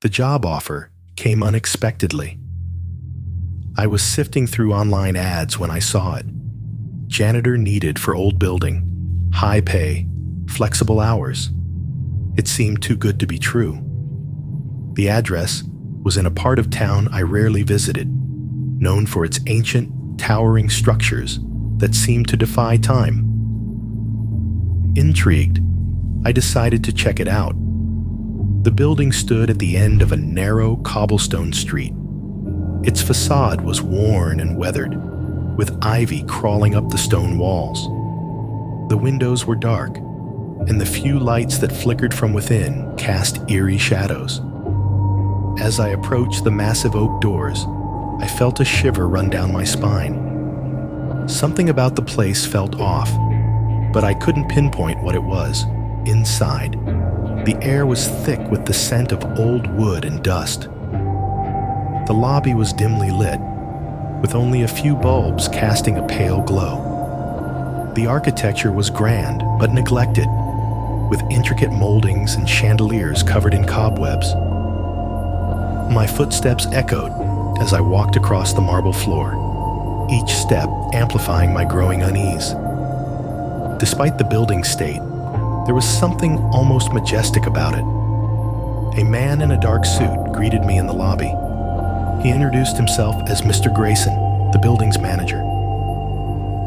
The job offer came unexpectedly. I was sifting through online ads when I saw it. Janitor needed for old building, high pay, flexible hours. It seemed too good to be true. The address was in a part of town I rarely visited, known for its ancient, towering structures that seemed to defy time. Intrigued, I decided to check it out. The building stood at the end of a narrow cobblestone street. Its facade was worn and weathered, with ivy crawling up the stone walls. The windows were dark, and the few lights that flickered from within cast eerie shadows. As I approached the massive oak doors, I felt a shiver run down my spine. Something about the place felt off, but I couldn't pinpoint what it was. Inside, the air was thick with the scent of old wood and dust. The lobby was dimly lit, with only a few bulbs casting a pale glow. The architecture was grand but neglected, with intricate moldings and chandeliers covered in cobwebs. My footsteps echoed as I walked across the marble floor, each step amplifying my growing unease. Despite the building's state, there was something almost majestic about it. A man in a dark suit greeted me in the lobby. He introduced himself as Mr. Grayson, the building's manager.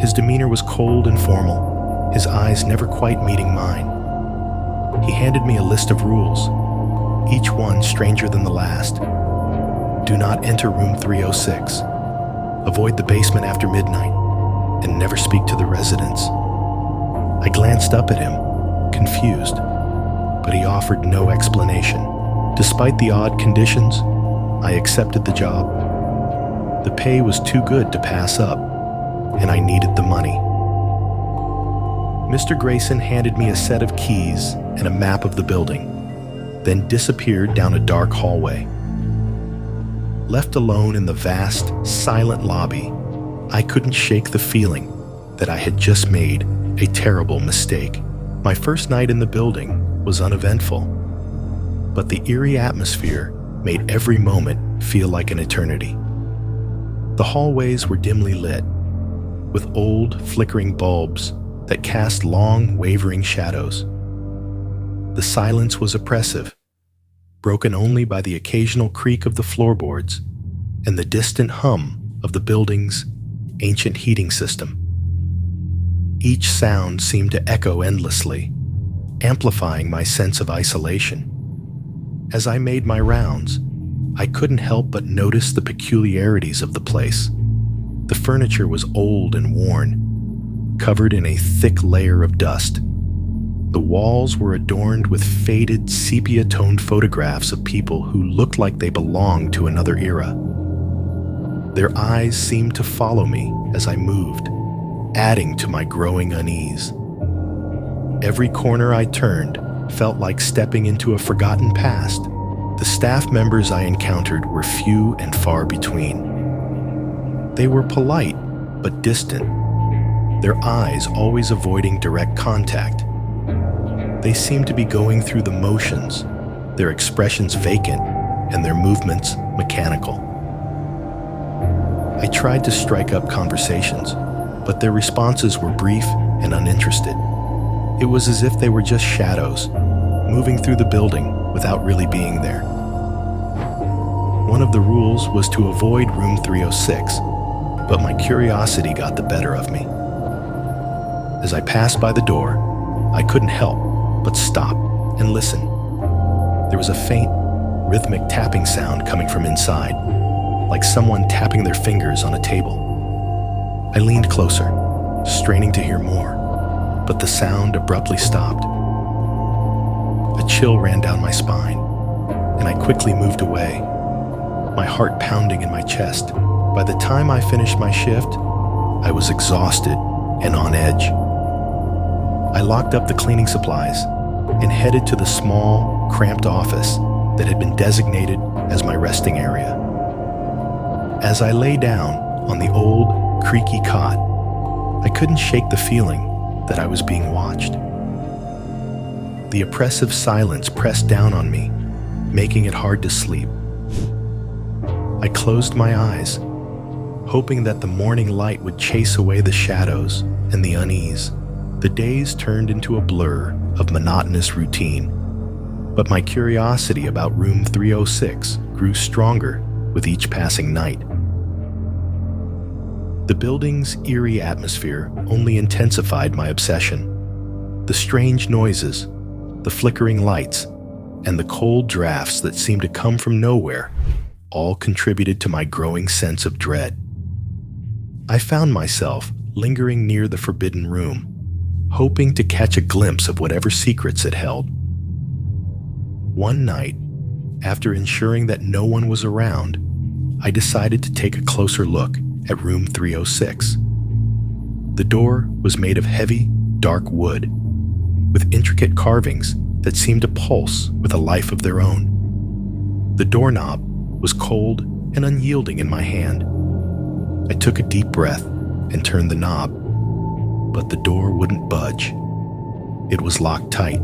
His demeanor was cold and formal, his eyes never quite meeting mine. He handed me a list of rules, each one stranger than the last. Do not enter room 306. Avoid the basement after midnight, and never speak to the residents. I glanced up at him, confused, but he offered no explanation. Despite the odd conditions, I accepted the job. The pay was too good to pass up, and I needed the money. Mr. Grayson handed me a set of keys and a map of the building, then disappeared down a dark hallway. Left alone in the vast, silent lobby, I couldn't shake the feeling that I had just made a terrible mistake. My first night in the building was uneventful, but the eerie atmosphere made every moment feel like an eternity. The hallways were dimly lit, with old, flickering bulbs that cast long, wavering shadows. The silence was oppressive, broken only by the occasional creak of the floorboards and the distant hum of the building's ancient heating system. Each sound seemed to echo endlessly, amplifying my sense of isolation. As I made my rounds, I couldn't help but notice the peculiarities of the place. The furniture was old and worn, covered in a thick layer of dust. The walls were adorned with faded, sepia-toned photographs of people who looked like they belonged to another era. Their eyes seemed to follow me as I moved, adding to my growing unease. Every corner I turned felt like stepping into a forgotten past. The staff members I encountered were few and far between. They were polite, but distant, their eyes always avoiding direct contact. They seemed to be going through the motions, their expressions vacant and their movements mechanical. I tried to strike up conversations, but their responses were brief and uninterested. It was as if they were just shadows, moving through the building without really being there. One of the rules was to avoid room 306, but my curiosity got the better of me. As I passed by the door, I couldn't help but stop and listen. There was a faint, rhythmic tapping sound coming from inside, like someone tapping their fingers on a table. I leaned closer, straining to hear more, but the sound abruptly stopped. A chill ran down my spine, and I quickly moved away, my heart pounding in my chest. By the time I finished my shift, I was exhausted and on edge. I locked up the cleaning supplies and headed to the small, cramped office that had been designated as my resting area. As I lay down on the old, creaky cot, I couldn't shake the feeling that I was being watched. The oppressive silence pressed down on me, making it hard to sleep. I closed my eyes, hoping that the morning light would chase away the shadows and the unease. The days turned into a blur of monotonous routine, but my curiosity about room 306 grew stronger with each passing night. The building's eerie atmosphere only intensified my obsession. The strange noises, the flickering lights, and the cold drafts that seemed to come from nowhere all contributed to my growing sense of dread. I found myself lingering near the forbidden room, hoping to catch a glimpse of whatever secrets it held. One night, after ensuring that no one was around, I decided to take a closer look at room 306. The door was made of heavy, dark wood, with intricate carvings that seemed to pulse with a life of their own. The doorknob was cold and unyielding in my hand. I took a deep breath and turned the knob, but the door wouldn't budge. It was locked tight.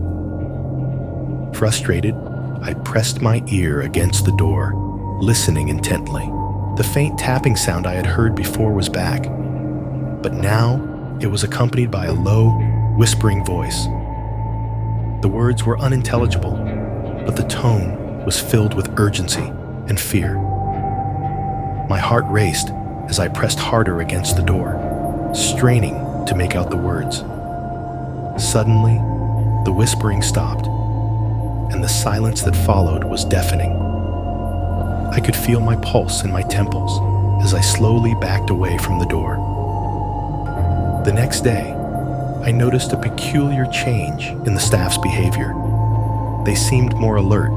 Frustrated, I pressed my ear against the door, listening intently. The faint tapping sound I had heard before was back, but now it was accompanied by a low, whispering voice. The words were unintelligible, but the tone was filled with urgency and fear. My heart raced as I pressed harder against the door, straining to make out the words. Suddenly, the whispering stopped, and the silence that followed was deafening. I could feel my pulse in my temples as I slowly backed away from the door. The next day, I noticed a peculiar change in the staff's behavior. They seemed more alert,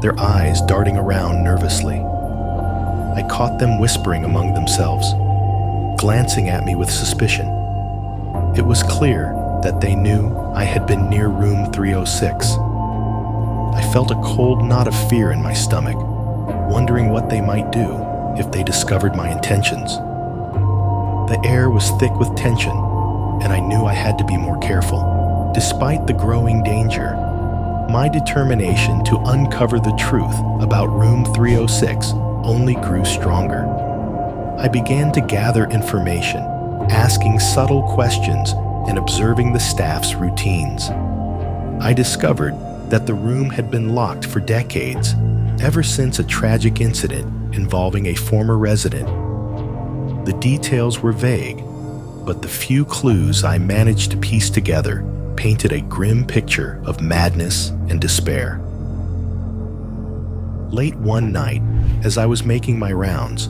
their eyes darting around nervously. I caught them whispering among themselves, glancing at me with suspicion. It was clear that they knew I had been near room 306. I felt a cold knot of fear in my stomach, wondering what they might do if they discovered my intentions. The air was thick with tension, and I knew I had to be more careful. Despite the growing danger, my determination to uncover the truth about room 306 only grew stronger. I began to gather information, asking subtle questions and observing the staff's routines. I discovered that the room had been locked for decades, ever since a tragic incident involving a former resident. The details were vague, but the few clues I managed to piece together painted a grim picture of madness and despair. Late one night, as I was making my rounds,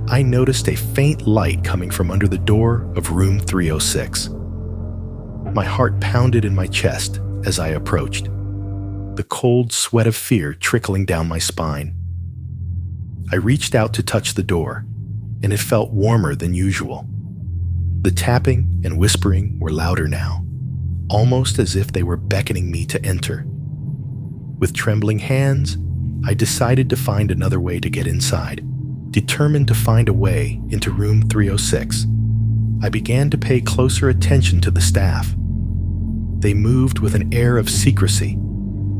I noticed a faint light coming from under the door of room 306. My heart pounded in my chest as I approached, the cold sweat of fear trickling down my spine. I reached out to touch the door, and it felt warmer than usual. The tapping and whispering were louder now, almost as if they were beckoning me to enter. With trembling hands, I decided to find another way to get inside. Determined to find a way into room 306, I began to pay closer attention to the staff. They moved with an air of secrecy,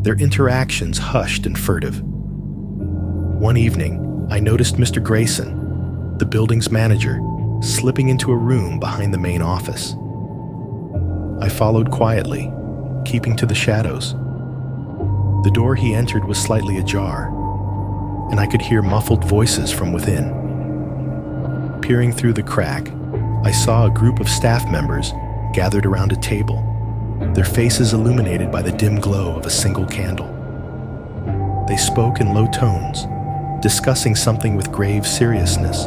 their interactions hushed and furtive. One evening, I noticed Mr. Grayson, the building's manager, slipping into a room behind the main office. I followed quietly, keeping to the shadows. The door he entered was slightly ajar, and I could hear muffled voices from within. Peering through the crack, I saw a group of staff members gathered around a table, their faces illuminated by the dim glow of a single candle. They spoke in low tones, discussing something with grave seriousness.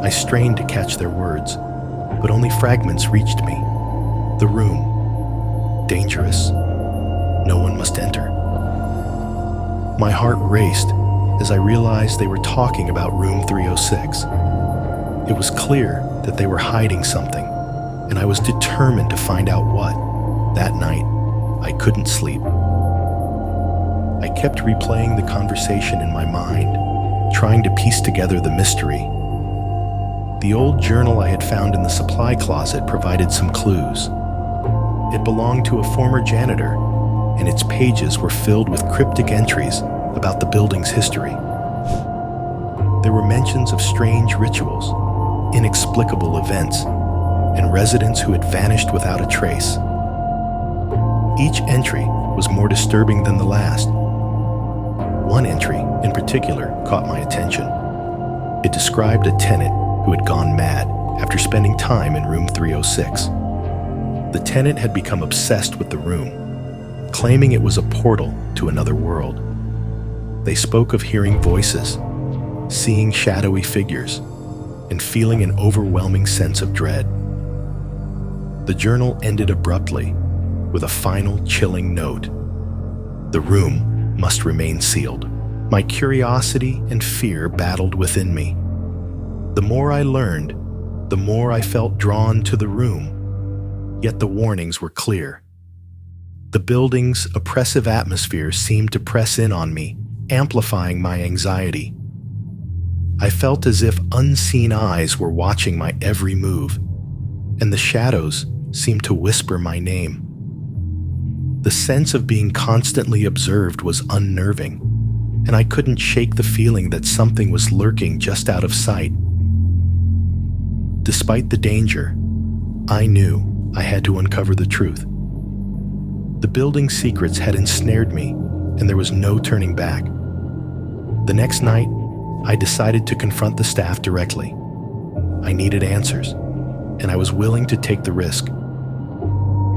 I strained to catch their words, but only fragments reached me. The room. Dangerous. No one must enter. My heart raced as I realized they were talking about room 306. It was clear that they were hiding something, and I was determined to find out what. That night, I couldn't sleep. I kept replaying the conversation in my mind, trying to piece together the mystery. The old journal I had found in the supply closet provided some clues. It belonged to a former janitor and its pages were filled with cryptic entries about the building's history. There were mentions of strange rituals, inexplicable events, and residents who had vanished without a trace. Each entry was more disturbing than the last. One entry, in particular, caught my attention. It described a tenant who had gone mad after spending time in room 306. The tenant had become obsessed with the room, claiming it was a portal to another world. They spoke of hearing voices, seeing shadowy figures, and feeling an overwhelming sense of dread. The journal ended abruptly with a final chilling note. The room must remain sealed. My curiosity and fear battled within me. The more I learned, the more I felt drawn to the room, yet the warnings were clear. The building's oppressive atmosphere seemed to press in on me, amplifying my anxiety. I felt as if unseen eyes were watching my every move, and the shadows seemed to whisper my name. The sense of being constantly observed was unnerving, and I couldn't shake the feeling that something was lurking just out of sight. Despite the danger, I knew I had to uncover the truth. The building's secrets had ensnared me, and there was no turning back. The next night, I decided to confront the staff directly. I needed answers, and I was willing to take the risk.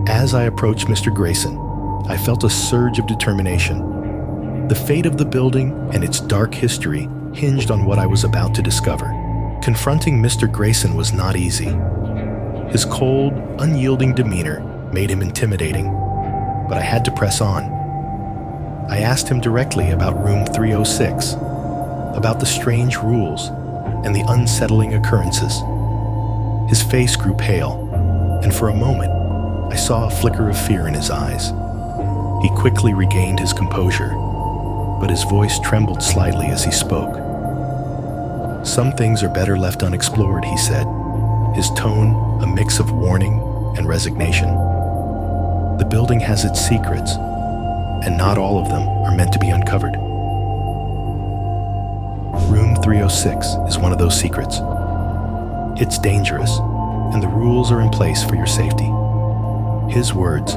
As I approached Mr. Grayson, I felt a surge of determination. The fate of the building and its dark history hinged on what I was about to discover. Confronting Mr. Grayson was not easy. His cold, unyielding demeanor made him intimidating, but I had to press on. I asked him directly about room 306, about the strange rules and the unsettling occurrences. His face grew pale, and for a moment, I saw a flicker of fear in his eyes. He quickly regained his composure, but his voice trembled slightly as he spoke. "Some things are better left unexplored," he said, his tone a mix of warning and resignation. "The building has its secrets, and not all of them are meant to be uncovered. Room 306 is one of those secrets. It's dangerous, and the rules are in place for your safety." His words,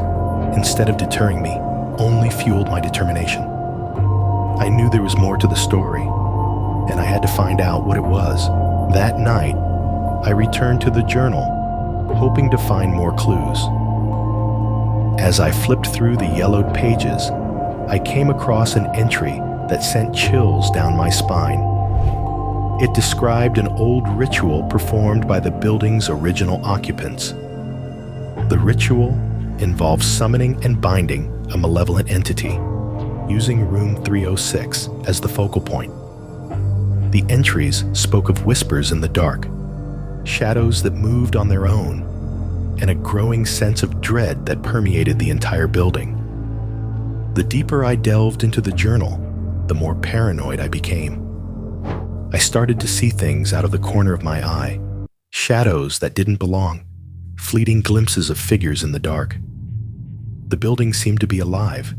instead of deterring me, only fueled my determination. I knew there was more to the story, and I had to find out what it was. That night, I returned to the journal, hoping to find more clues. As I flipped through the yellowed pages, I came across an entry that sent chills down my spine. It described an old ritual performed by the building's original occupants. The ritual involved summoning and binding a malevolent entity, using room 306 as the focal point. The entries spoke of whispers in the dark, shadows that moved on their own, and a growing sense of dread that permeated the entire building. The deeper I delved into the journal, the more paranoid I became. I started to see things out of the corner of my eye, shadows that didn't belong, fleeting glimpses of figures in the dark. The building seemed to be alive,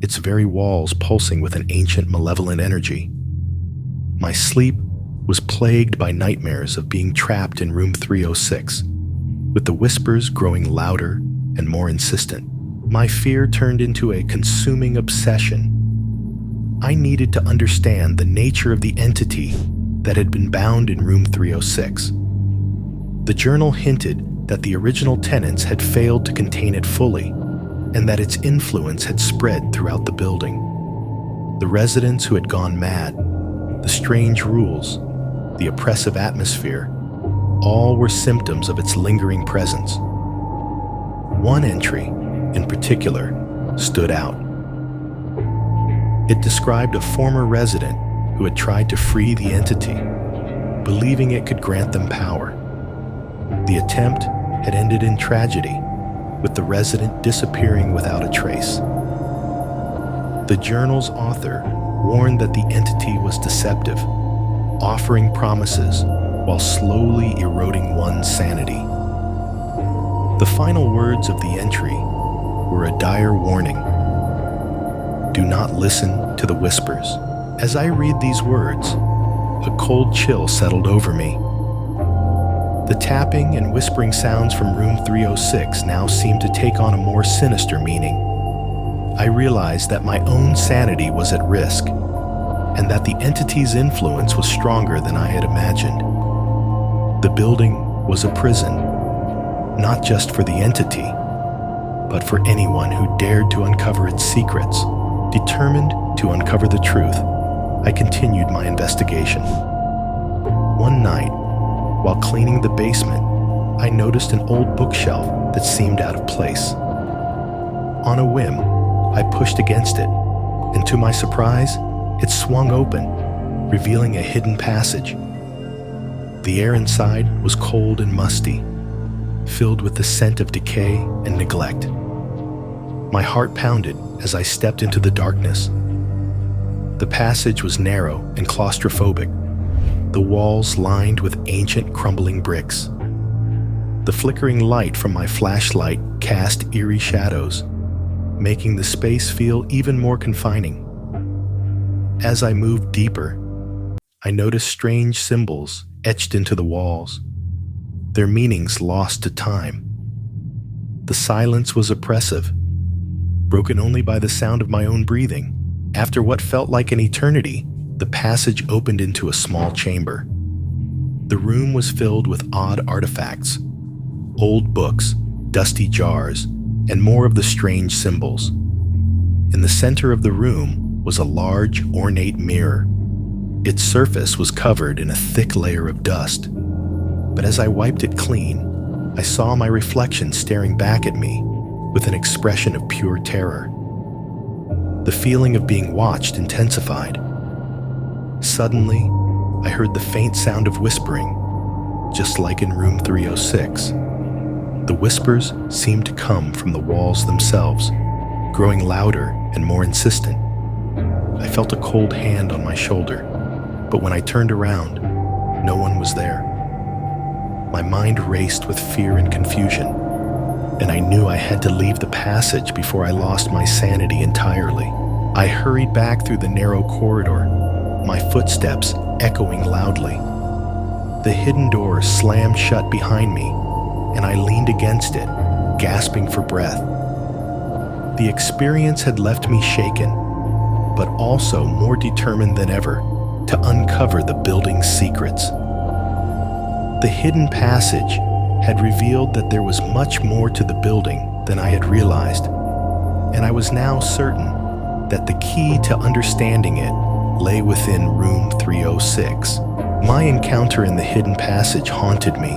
its very walls pulsing with an ancient malevolent energy. My sleep was plagued by nightmares of being trapped in room 306, with the whispers growing louder and more insistent. My fear turned into a consuming obsession. I needed to understand the nature of the entity that had been bound in room 306. The journal hinted that the original tenants had failed to contain it fully, and that its influence had spread throughout the building. The residents who had gone mad, the strange rules, the oppressive atmosphere, all were symptoms of its lingering presence. One entry, in particular, stood out. It described a former resident who had tried to free the entity, believing it could grant them power. The attempt had ended in tragedy, with the resident disappearing without a trace. The journal's author warned that the entity was deceptive, offering promises while slowly eroding one's sanity. The final words of the entry were a dire warning, "Do not listen to the whispers." As I read these words, a cold chill settled over me. The tapping and whispering sounds from room 306 now seemed to take on a more sinister meaning. I realized that my own sanity was at risk, and that the entity's influence was stronger than I had imagined. The building was a prison, not just for the entity, but for anyone who dared to uncover its secrets. Determined to uncover the truth, I continued my investigation. One night, while cleaning the basement, I noticed an old bookshelf that seemed out of place. On a whim, I pushed against it, and to my surprise, it swung open, revealing a hidden passage. The air inside was cold and musty, filled with the scent of decay and neglect. My heart pounded as I stepped into the darkness. The passage was narrow and claustrophobic, the walls lined with ancient crumbling bricks. The flickering light from my flashlight cast eerie shadows, making the space feel even more confining. As I moved deeper, I noticed strange symbols etched into the walls, their meanings lost to time. The silence was oppressive, broken only by the sound of my own breathing. After what felt like an eternity, the passage opened into a small chamber. The room was filled with odd artifacts, old books, dusty jars, and more of the strange symbols. In the center of the room was a large, ornate mirror. Its surface was covered in a thick layer of dust, but as I wiped it clean, I saw my reflection staring back at me with an expression of pure terror. The feeling of being watched intensified. Suddenly, I heard the faint sound of whispering, just like in room 306. The whispers seemed to come from the walls themselves, growing louder and more insistent. I felt a cold hand on my shoulder, but when I turned around, no one was there. My mind raced with fear and confusion, and I knew I had to leave the passage before I lost my sanity entirely. I hurried back through the narrow corridor, my footsteps echoing loudly. The hidden door slammed shut behind me, and I leaned against it, gasping for breath. The experience had left me shaken, but also more determined than ever to uncover the building's secrets. The hidden passage had revealed that there was much more to the building than I had realized, and I was now certain that the key to understanding it lay within room 306. My encounter in the hidden passage haunted me,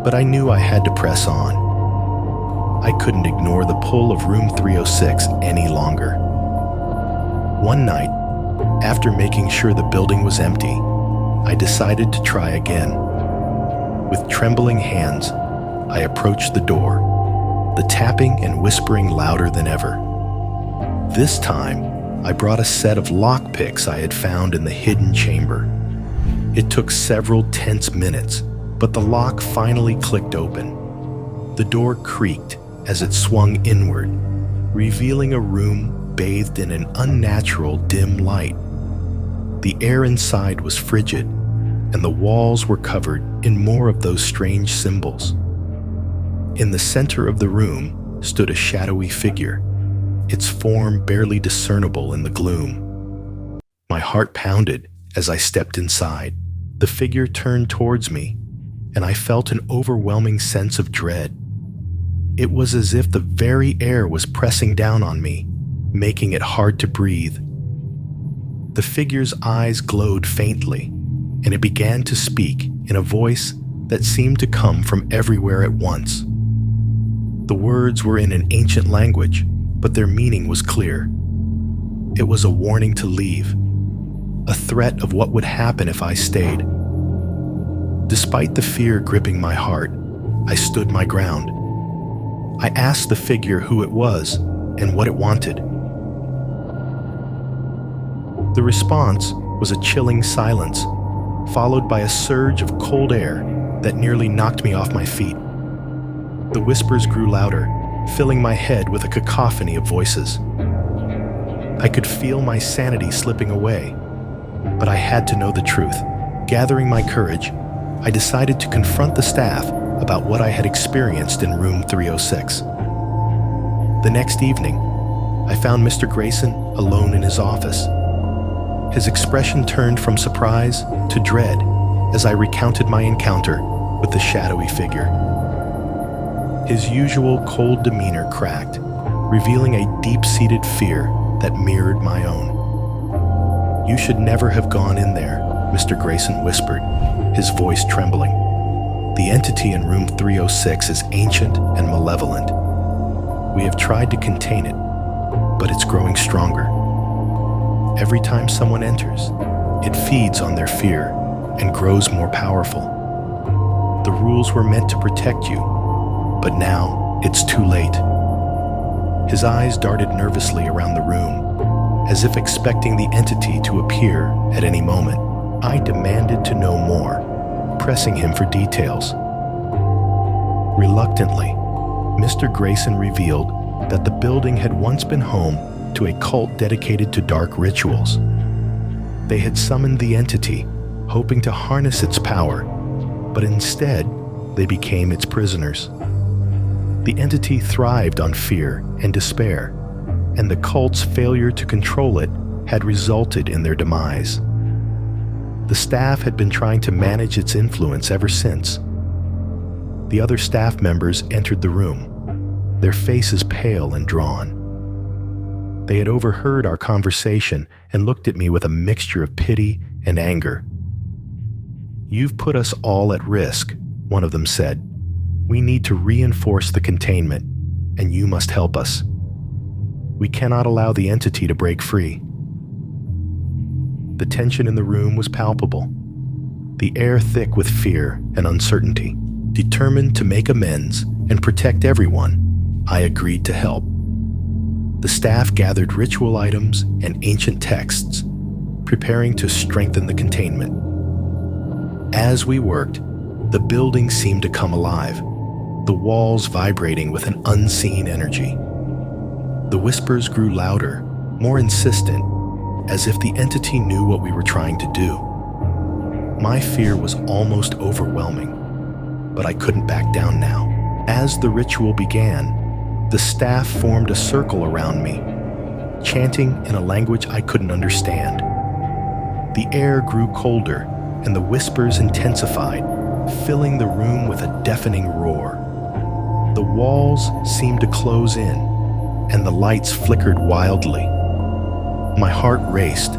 but I knew I had to press on. I couldn't ignore the pull of room 306 any longer. One night, after making sure the building was empty, I decided to try again. With trembling hands, I approached the door, the tapping and whispering louder than ever. This time, I brought a set of lockpicks I had found in the hidden chamber. It took several tense minutes, but the lock finally clicked open. The door creaked as it swung inward, revealing a room bathed in an unnatural dim light. The air inside was frigid, and the walls were covered in more of those strange symbols. In the center of the room stood a shadowy figure, its form barely discernible in the gloom. My heart pounded as I stepped inside. The figure turned towards me, and I felt an overwhelming sense of dread. It was as if the very air was pressing down on me, making it hard to breathe. The figure's eyes glowed faintly, and it began to speak in a voice that seemed to come from everywhere at once. The words were in an ancient language, but their meaning was clear. It was a warning to leave, a threat of what would happen if I stayed. Despite the fear gripping my heart, I stood my ground. I asked the figure who it was and what it wanted. The response was a chilling silence, followed by a surge of cold air that nearly knocked me off my feet. The whispers grew louder, filling my head with a cacophony of voices. I could feel my sanity slipping away, but I had to know the truth. Gathering my courage, I decided to confront the staff about what I had experienced in room 306. The next evening, I found Mr. Grayson alone in his office. His expression turned from surprise to dread as I recounted my encounter with the shadowy figure. His usual cold demeanor cracked, revealing a deep-seated fear that mirrored my own. "You should never have gone in there," Mr. Grayson whispered, his voice trembling. "The entity in room 306 is ancient and malevolent. We have tried to contain it, but it's growing stronger. Every time someone enters, it feeds on their fear and grows more powerful. The rules were meant to protect you, but now it's too late." His eyes darted nervously around the room, as if expecting the entity to appear at any moment. I demanded to know more, pressing him for details. Reluctantly, Mr. Grayson revealed that the building had once been home to a cult dedicated to dark rituals. They had summoned the entity, hoping to harness its power, but instead, they became its prisoners. The entity thrived on fear and despair, and the cult's failure to control it had resulted in their demise. The staff had been trying to manage its influence ever since. The other staff members entered the room, their faces pale and drawn. They had overheard our conversation and looked at me with a mixture of pity and anger. "You've put us all at risk," one of them said. "We need to reinforce the containment, and you must help us. We cannot allow the entity to break free." The tension in the room was palpable, the air thick with fear and uncertainty. Determined to make amends and protect everyone, I agreed to help. The staff gathered ritual items and ancient texts, preparing to strengthen the containment. As we worked, the building seemed to come alive, the walls vibrating with an unseen energy. The whispers grew louder, more insistent, as if the entity knew what we were trying to do. My fear was almost overwhelming, but I couldn't back down now. As the ritual began, the staff formed a circle around me, chanting in a language I couldn't understand. The air grew colder, and the whispers intensified, filling the room with a deafening roar. The walls seemed to close in, and the lights flickered wildly. My heart raced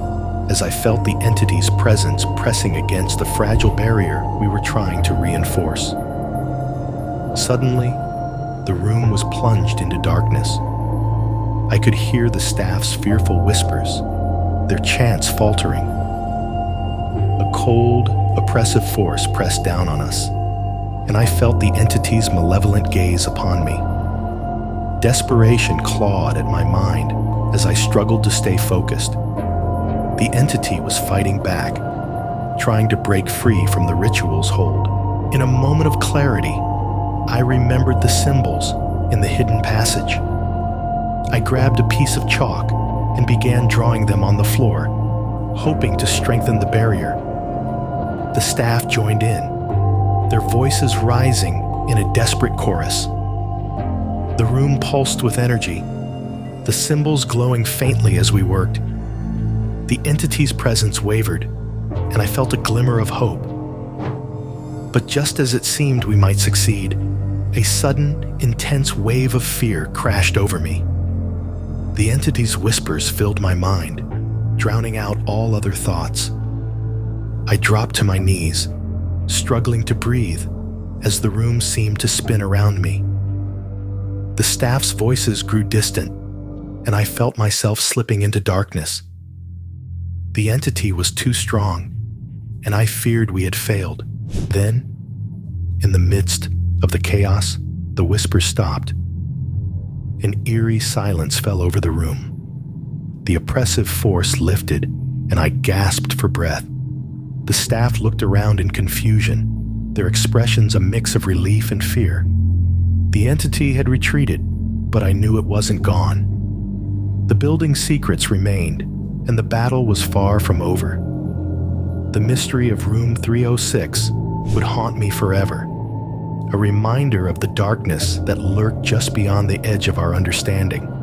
as I felt the entity's presence pressing against the fragile barrier we were trying to reinforce. Suddenly, the room was plunged into darkness. I could hear the staff's fearful whispers, their chants faltering. A cold, oppressive force pressed down on us, and I felt the entity's malevolent gaze upon me. Desperation clawed at my mind as I struggled to stay focused. The entity was fighting back, trying to break free from the ritual's hold. In a moment of clarity, I remembered the symbols in the hidden passage. I grabbed a piece of chalk and began drawing them on the floor, hoping to strengthen the barrier. The staff joined in, their voices rising in a desperate chorus. The room pulsed with energy, the symbols glowing faintly as we worked. The entity's presence wavered, and I felt a glimmer of hope. But just as it seemed we might succeed, a sudden, intense wave of fear crashed over me. The entity's whispers filled my mind, drowning out all other thoughts. I dropped to my knees, struggling to breathe as the room seemed to spin around me. The staff's voices grew distant, and I felt myself slipping into darkness. The entity was too strong, and I feared we had failed. Then, in the midst of the chaos, the whisper stopped. An eerie silence fell over the room. The oppressive force lifted, and I gasped for breath. The staff looked around in confusion, their expressions a mix of relief and fear. The entity had retreated, but I knew it wasn't gone. The building's secrets remained, and the battle was far from over. The mystery of room 306 would haunt me forever, a reminder of the darkness that lurked just beyond the edge of our understanding.